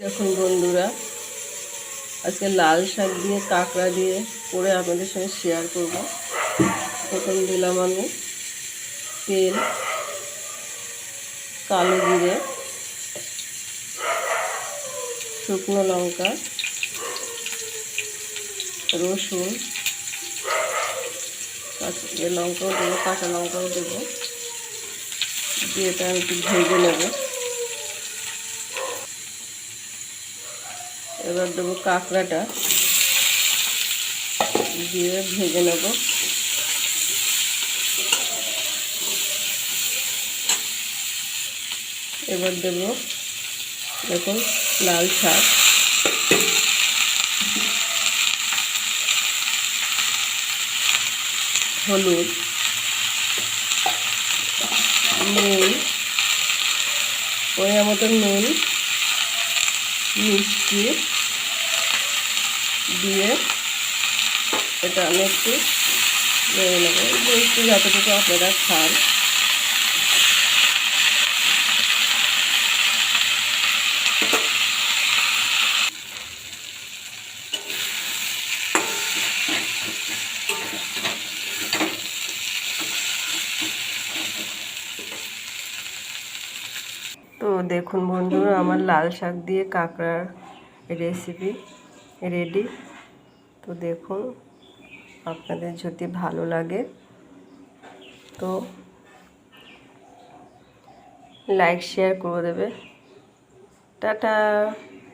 দেখুন বন্ধুরা, আজকে লাল শাক দিয়ে কাঁকড়া দিয়ে করে আপনাদের সঙ্গে শেয়ার করব। প্রথম দিলাম আমি তেল, কালো জিরে, শুকনো লঙ্কা, রসুন, লঙ্কাও দেবো, কাঁচা লঙ্কাও দেবো, দিয়ে এটা একটু ভেজে নেব। এবার দেবো কাঁকড়াটা, দিয়ে ভেজে নেব। এবার দেব দেখুন লাল শাক, হলুদ, নুন, পরিমাণ মতো নুন, মিষ্টি দিয়ে এটা আমি একটু নেড়ে নেব। মিষ্টি যতটুকু আপনারা খান। তো দেখুন বন্ধুরা, আমার লাল শাক দিয়ে কাঁকড়ার রেসিপি রেডি। তো দেখুন, আপনাদের যদি ভালো লাগে তো লাইক শেয়ার করে দেবে। টাটা।